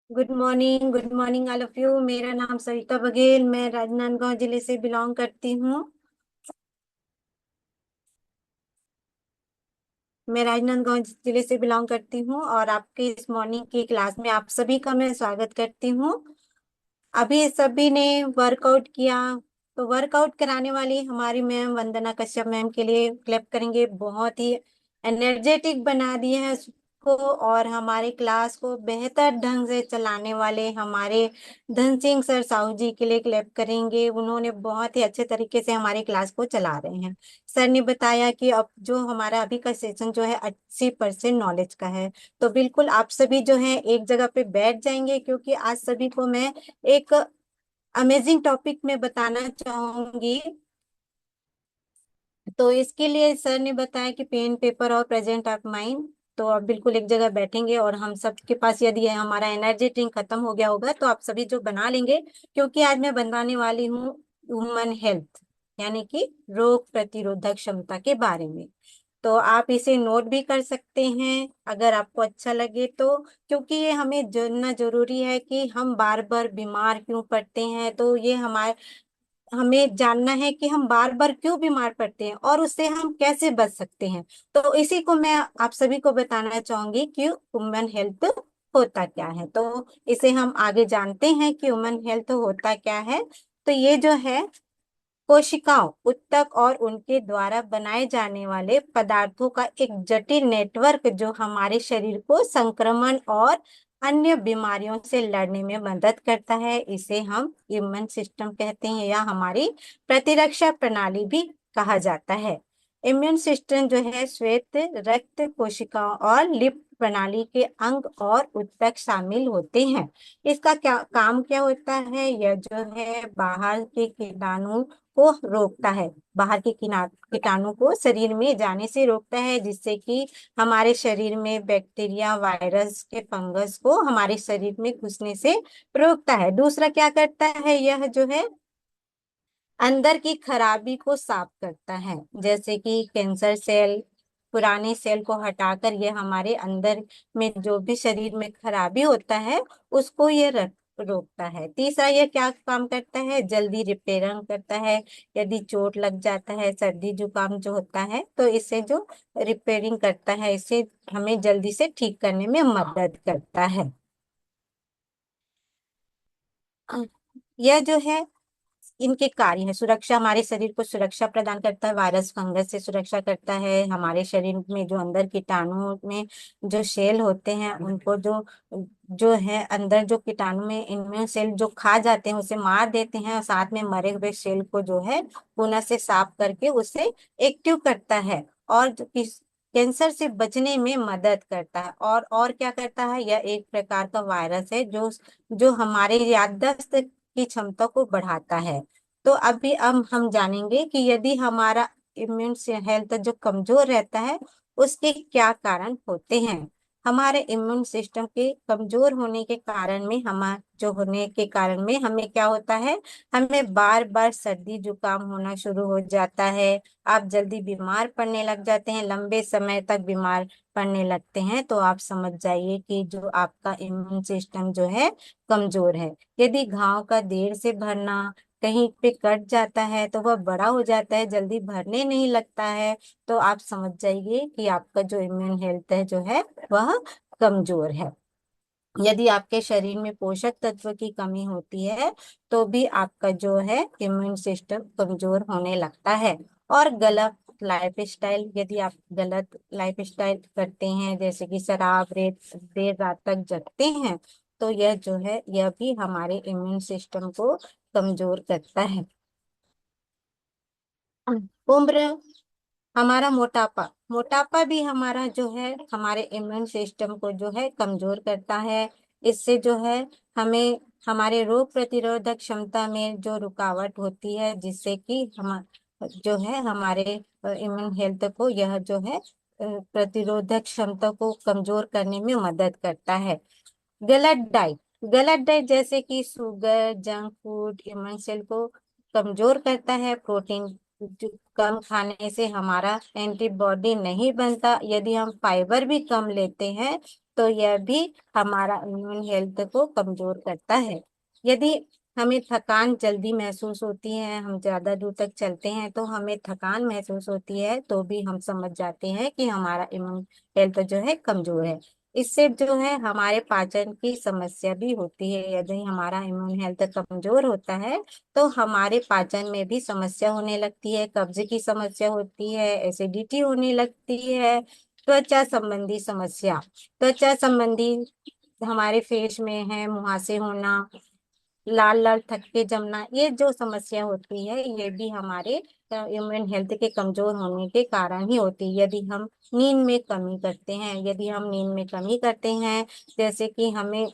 Good morning all of you. मेरा नाम सविता बघेल, मैं राजनांदगांव जिले से बिलोंग करती हूँ। और आपके इस मॉर्निंग की क्लास में आप सभी का मैं स्वागत करती हूँ। अभी सभी ने वर्कआउट किया, तो वर्कआउट कराने वाली हमारी मैम वंदना कश्यप मैम के लिए क्लैप करेंगे। बहुत ही एनर्जेटिक बना दिए हैं उसको, और हमारे क्लास को बेहतर ढंग से चलाने वाले हमारे धन सिंह सर साहू जी के लिए क्लैप करेंगे। उन्होंने बहुत ही अच्छे तरीके से हमारी क्लास को चला रहे हैं। सर ने बताया कि अब जो हमारा अभी का सेशन जो है 80% नॉलेज का है। तो बिल्कुल आप सभी जो है एक जगह पे बैठ जाएंगे, क्योंकि आज सभी को मैं एक अमेजिंग टॉपिक में बताना चाहूंगी। तो इसके लिए सर ने बताया कि पेन पेपर और प्रेजेंट ऑफ माइंड। तो आप बिल्कुल एक जगह बैठेंगे, और हम सबके पास यदि है हमारा एनर्जी ड्रिंक खत्म हो गया होगा तो आप सभी जो बना लेंगे, क्योंकि आज मैं बनाने वाली हूँ ह्यूमन हेल्थ, यानी कि रोग प्रतिरोधक क्षमता के बारे में। तो आप इसे नोट भी कर सकते हैं अगर आपको अच्छा लगे तो, क्योंकि ये हमें जानना जरूरी है कि हम बार बार बीमार क्यों पड़ते हैं। तो ये हमारे हमें जानना है कि हम बार बार क्यों बीमार पड़ते हैं और उससे हम कैसे बच सकते हैं। तो इसी को मैं आप सभी को बताना चाहूंगी कि ह्यूमन हेल्थ होता क्या है। तो इसे हम आगे जानते हैं कि ह्यूमन हेल्थ होता क्या है। तो ये जो है कोशिकाओं, ऊतक और उनके द्वारा बनाए जाने वाले पदार्थों का एक जटिल नेटवर्क, जो हमारे शरीर को संक्रमण और अन्य बीमारियों से लड़ने में मदद करता है। इसे हम इम्यून सिस्टम कहते हैं, या हमारी प्रतिरक्षा प्रणाली भी कहा जाता है। इम्यून सिस्टम जो है श्वेत रक्त कोशिकाओं और लिम्फ प्रणाली के अंग और ऊतक शामिल होते हैं। इसका क्या काम क्या होता है? यह जो है बाहर के कीटाणु को रोकता है, बाहर के कीटाणु को शरीर में जाने से रोकता है, जिससे कि हमारे शरीर में बैक्टीरिया, वायरस के फंगस को हमारे शरीर में घुसने से रोकता है। दूसरा क्या करता है? यह जो है अंदर की खराबी को साफ करता है, जैसे कि कैंसर सेल, पुराने सेल को हटाकर यह हमारे अंदर में जो भी शरीर में खराबी होता है उसको ये रोकता है। तीसरा यह क्या काम करता है? जल्दी रिपेयरिंग करता है। यदि चोट लग जाता है, सर्दी जुकाम जो होता है, तो इसे जो रिपेयरिंग करता है, इसे हमें जल्दी से ठीक करने में मदद करता है। यह जो है इनके कार्य है सुरक्षा, हमारे शरीर को सुरक्षा प्रदान करता है, वायरस फंगस से सुरक्षा करता है। हमारे शरीर में जो अंदर कीटाणु में जो सेल होते हैं उनको जो जो है अंदर जो कीटाणु में इम्यून सेल जो खा जाते हैं उसे मार देते हैं, और साथ में मरे हुए सेल को जो है पुनः से साफ करके उसे एक्टिव करता है, और जो कैंसर से बचने में मदद करता है। और क्या करता है? यह एक प्रकार का वायरस है जो जो हमारे याददाश्त की क्षमता को बढ़ाता है। तो अभी अब हम जानेंगे कि यदि हमारा इम्यून हेल्थ जो कमजोर रहता है उसके क्या कारण होते हैं। हमारे इम्यून सिस्टम के कमजोर होने के कारण में हमें क्या होता है? हमें बार बार सर्दी जुकाम होना शुरू हो जाता है। आप जल्दी बीमार पड़ने लग जाते हैं, लंबे समय तक बीमार पड़ने लगते हैं। तो आप समझ जाइए कि जो आपका इम्यून सिस्टम जो है कमजोर है। यदि घाव का देर से भरना, कहीं पे कट जाता है तो वह बड़ा हो जाता है, जल्दी भरने नहीं लगता है, तो आप समझ जाइए कि आपका जो इम्यून हेल्थ है जो है वह कमजोर है। यदि आपके शरीर में पोषक तत्व की कमी होती है तो भी आपका जो है इम्यून सिस्टम कमजोर होने लगता है। और गलत लाइफ स्टाइल, यदि आप गलत लाइफ स्टाइल करते हैं, जैसे कि शराब, रेत, देर रात तक जगते हैं, तो यह जो है यह भी हमारे इम्यून सिस्टम को कमजोर करता है। उम्र, हमारा मोटापा, मोटापा भी हमारा जो है हमारे इम्यून सिस्टम को जो है कमजोर करता है। इससे जो है हमें हमारे रोग प्रतिरोधक क्षमता में जो रुकावट होती है, जिससे कि हम जो है हमारे इम्यून हेल्थ को यह जो है प्रतिरोधक क्षमता को कमजोर करने में मदद करता है। गलत डाइट, गलत डाइट जैसे कि sugar, junk food immune cell को कमजोर करता है। प्रोटीन जो कम खाने से हमारा एंटीबॉडी नहीं बनता। यदि हम फाइबर भी कम लेते हैं तो यह भी हमारा इम्यून हेल्थ को कमजोर करता है। यदि हमें थकान जल्दी महसूस होती है, हम ज्यादा दूर तक चलते हैं तो हमें थकान महसूस होती है, तो भी हम समझ जाते हैं कि हमारा इम्यून हेल्थ जो है कमजोर है। इससे जो है हमारे पाचन की समस्या भी होती है। यदि हमारा इम्यून हेल्थ कमजोर होता है तो हमारे पाचन में भी समस्या होने लगती है, कब्ज की समस्या होती है, एसिडिटी होने लगती है, त्वचा संबंधी समस्या, त्वचा संबंधी हमारे फेस में है मुहासे होना, लाल लाल थक्के जमना, ये जो समस्या होती है ये भी हमारे इम्यून हेल्थ के कमजोर होने के कारण ही होती है। यदि हम नींद में कमी करते हैं, यदि हम नींद में कमी करते हैं, जैसे कि हमें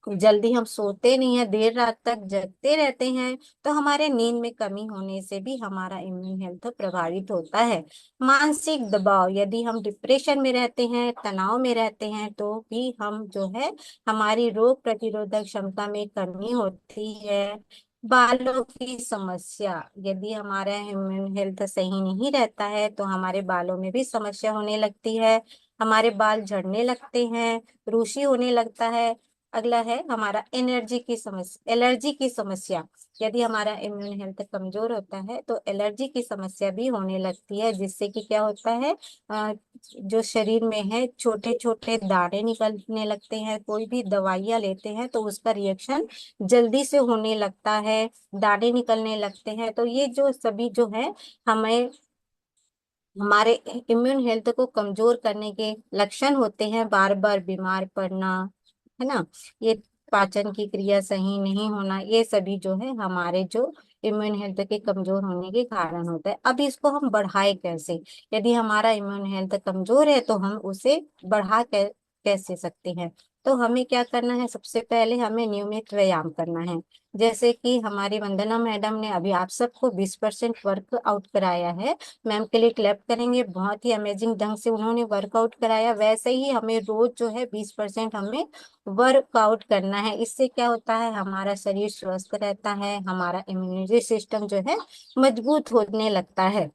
जल्दी हम सोते नहीं है, देर रात तक जगते रहते हैं, तो हमारे नींद में कमी होने से भी हमारा इम्यून हेल्थ प्रभावित होता है। मानसिक दबाव, यदि हम डिप्रेशन में रहते हैं, तनाव में रहते हैं, तो भी हम जो है हमारी रोग प्रतिरोधक क्षमता में कमी होती है। बालों की समस्या, यदि हमारा इम्यून हेल्थ सही नहीं रहता है तो हमारे बालों में भी समस्या होने लगती है, हमारे बाल झड़ने लगते हैं, रूसी होने लगता है। अगला है हमारा एनर्जी की समस्या, एलर्जी की समस्या। यदि हमारा इम्यून हेल्थ कमजोर होता है तो एलर्जी की समस्या भी होने लगती है, जिससे कि क्या होता है, जो शरीर में है छोटे छोटे दाने निकलने लगते हैं। कोई भी दवाइयाँ लेते हैं तो उसका रिएक्शन जल्दी से होने लगता है, दाने निकलने लगते हैं। तो ये जो सभी जो है हमें हमारे इम्यून हेल्थ को कमजोर करने के लक्षण होते हैं। बार बार बीमार पड़ना, है ना, ये पाचन की क्रिया सही नहीं होना, ये सभी जो है हमारे जो इम्यून हेल्थ के कमजोर होने के कारण होता है। अब इसको हम बढ़ाए कैसे? यदि हमारा इम्यून हेल्थ कमजोर है तो हम उसे कैसे सकते हैं? तो हमें क्या करना है, सबसे पहले हमें नियमित व्यायाम करना है। जैसे कि हमारी वंदना मैडम ने अभी आप सबको 20% वर्कआउट कराया है, मैम के लिए क्लैप करेंगे, बहुत ही अमेजिंग ढंग से उन्होंने वर्कआउट कराया। वैसे ही हमें रोज जो है 20% हमें वर्कआउट करना है। इससे क्या होता है, हमारा शरीर स्वस्थ रहता है, हमारा इम्यूनिटी सिस्टम जो है मजबूत होने लगता है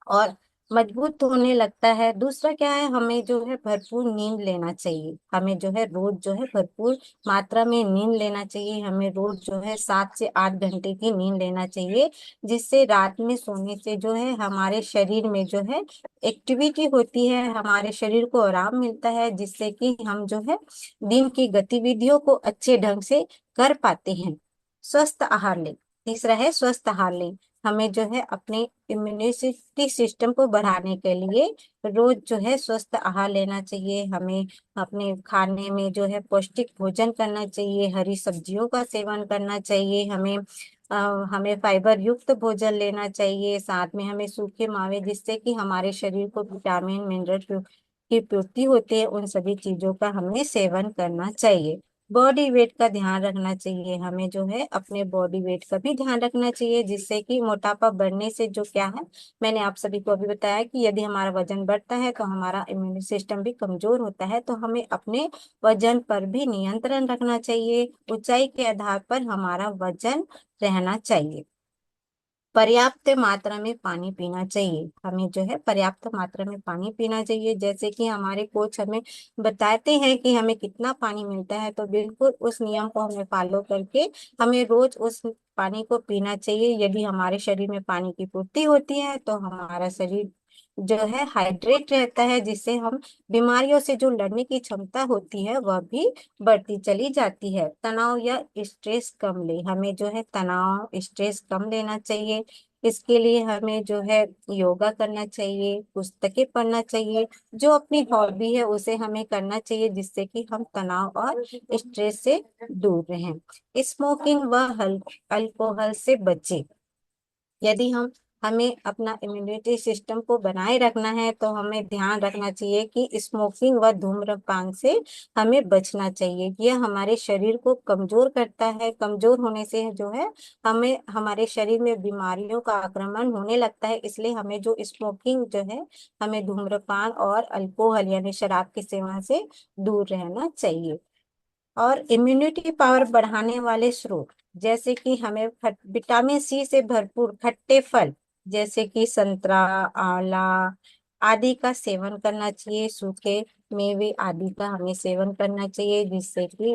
और मजबूत होने लगता है। दूसरा क्या है, हमें जो है भरपूर नींद लेना चाहिए। हमें जो है रोज जो है भरपूर मात्रा में नींद लेना चाहिए। हमें रोज जो है 7 से 8 घंटे की नींद लेना चाहिए, जिससे रात में सोने से जो है हमारे शरीर में जो है एक्टिविटी होती है, हमारे शरीर को आराम मिलता है, जिससे कि हम जो है दिन की गतिविधियों को अच्छे ढंग से कर पाते हैं। स्वस्थ आहार लें, तीसरा है स्वस्थ आहार लें। हमें जो है अपने इम्यूनिटी सिस्टम को बढ़ाने के लिए रोज जो है स्वस्थ आहार लेना चाहिए। हमें अपने खाने में जो है पौष्टिक भोजन करना चाहिए, हरी सब्जियों का सेवन करना चाहिए, हमें फाइबर युक्त भोजन लेना चाहिए, साथ में हमें सूखे मावे, जिससे कि हमारे शरीर को विटामिन मिनरल की पूर्ति होती है, उन सभी चीजों का हमें सेवन करना चाहिए। बॉडी वेट का ध्यान रखना चाहिए, हमें जो है अपने बॉडी वेट का भी ध्यान रखना चाहिए, जिससे कि मोटापा बढ़ने से जो क्या है, मैंने आप सभी को अभी बताया कि यदि हमारा वजन बढ़ता है तो हमारा इम्यून सिस्टम भी कमजोर होता है। तो हमें अपने वजन पर भी नियंत्रण रखना चाहिए, ऊंचाई के आधार पर हमारा वजन रहना चाहिए। पर्याप्त मात्रा में पानी पीना चाहिए, हमें जो है पर्याप्त मात्रा में पानी पीना चाहिए। जैसे कि हमारे कोच हमें बताते हैं कि हमें कितना पानी मिलता है, तो बिल्कुल उस नियम को हमें फॉलो करके हमें रोज उस पानी को पीना चाहिए। यदि हमारे शरीर में पानी की पूर्ति होती है तो हमारा शरीर जो है हाइड्रेट रहता है, जिससे हम बीमारियों से जो लड़ने की क्षमता होती है वह भी बढ़ती चली जाती है। तनाव या स्ट्रेस कम ले, हमें जो है तनाव स्ट्रेस कम लेना चाहिए। इसके लिए हमें जो है योगा करना चाहिए, पुस्तकें पढ़ना चाहिए, जो अपनी हॉबी है उसे हमें करना चाहिए, जिससे कि हम तनाव और स्ट्रेस से दूर रहें। स्मोकिंग व अल्कोहल से बचें। यदि हमें अपना इम्यूनिटी सिस्टम को बनाए रखना है तो हमें ध्यान रखना चाहिए कि स्मोकिंग व धूम्रपान से हमें बचना चाहिए। यह हमारे शरीर को कमजोर करता है, कमजोर होने से जो है हमें हमारे शरीर में बीमारियों का आक्रमण होने लगता है। इसलिए हमें जो स्मोकिंग जो है, हमें धूम्रपान और अल्कोहल यानी शराब के सेवन से दूर रहना चाहिए। और इम्यूनिटी पावर बढ़ाने वाले स्रोत, जैसे कि हमें विटामिन सी से भरपूर खट्टे फल, जैसे कि संतरा, आंवला आदि का सेवन करना चाहिए। सूखे मेवे आदि का हमें सेवन करना चाहिए, जिससे कि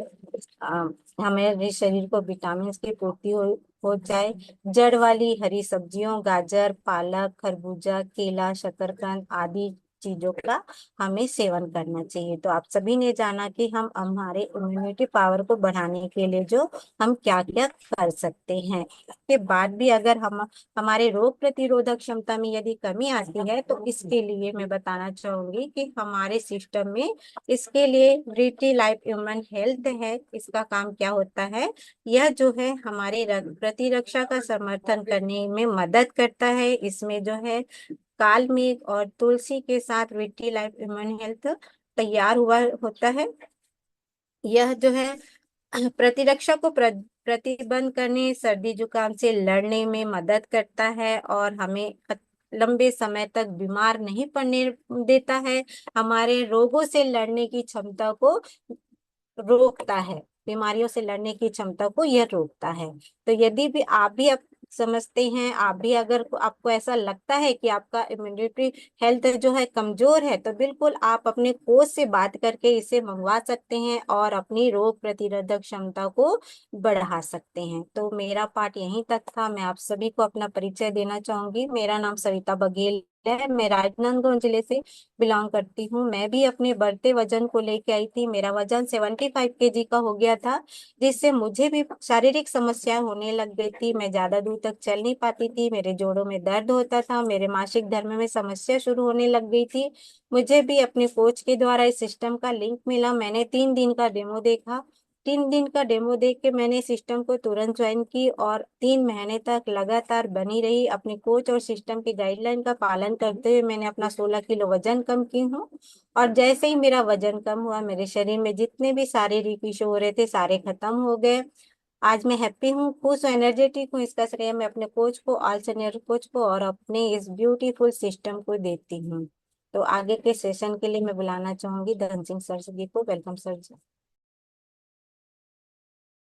अ, हमारे शरीर को विटामिन की पूर्ति हो जाए। जड़ वाली हरी सब्जियों, गाजर, पालक, खरबूजा, केला, शकरकंद आदि चीजों का हमें सेवन करना चाहिए। तो आप सभी ने जाना कि हम हमारे इम्यूनिटी पावर को बढ़ाने के लिए जो हम क्या क्या कर सकते हैं। के बाद भी अगर हम हमारे रोग प्रतिरोधक क्षमता में यदि कमी आती है, तो इसके लिए मैं बताना चाहूंगी कि हमारे सिस्टम में इसके लिए रीटी लाइफ ह्यूमन हेल्थ है, इसका काम क्या होता है, यह जो है हमारे प्रतिरक्षा का समर्थन करने में मदद करता है। इसमें जो है काल मेघ और तुलसी के साथ रीटी लाइफ ह्यूमन हेल्थ तैयार हुआ होता है। यह जो है प्रतिरक्षा को प्रतिबंध करने, सर्दी जुकाम से लड़ने में मदद करता है और हमें लंबे समय तक बीमार नहीं पड़ने देता है। हमारे रोगों से लड़ने की क्षमता को रोकता है, बीमारियों से लड़ने की क्षमता को यह रोकता है। तो यदि भी आप भी अब समझते हैं, आप भी अगर आपको ऐसा लगता है कि आपका इम्यूनिटी हेल्थ जो है कमजोर है, तो बिल्कुल आप अपने कोच से बात करके इसे मंगवा सकते हैं और अपनी रोग प्रतिरोधक क्षमता को बढ़ा सकते हैं। तो मेरा पार्ट यहीं तक था। मैं आप सभी को अपना परिचय देना चाहूंगी। मेरा नाम सविता बघेल है, मैं राजनांदगांव जिले से बिलोंग करती हूँ। मैं भी अपने बढ़ते वजन को लेके आई थी। मेरा वजन 75 kg का हो गया था, जिससे मुझे भी शारीरिक समस्याएं होने लग गई थी। मैं ज्यादा दूर तक चल नहीं पाती थी, मेरे जोड़ों में दर्द होता था, मेरे मासिक धर्म में समस्या शुरू होने लग गई थी। मुझे भी अपने कोच के द्वारा इस सिस्टम का लिंक मिला। मैंने 3 दिन का डेमो देखा। 3 दिन का डेमो देख के मैंने सिस्टम को तुरंत ज्वाइन की और 3 महीने तक लगातार बनी रही। अपने कोच और सिस्टम की गाइडलाइन का पालन करते हुए मैंने अपना 16 किलो वजन कम की हूँ। और जैसे ही मेरा वजन कम हुआ, मेरे शरीर में जितने भी शारीरिक इशू हो रहे थे सारे खत्म हो गए। आज मैं हैप्पी हूँ, खुश हूँ, एनर्जेटिक हूँ। इसका श्रेय मैं अपने कोच को, ऑल सीनियर कोच को और अपने इस ब्यूटीफुल सिस्टम को देती हूँ। तो आगे के सेशन के लिए मैं बुलाना चाहूंगी धन सिंह सर जी को। वेलकम सर जी।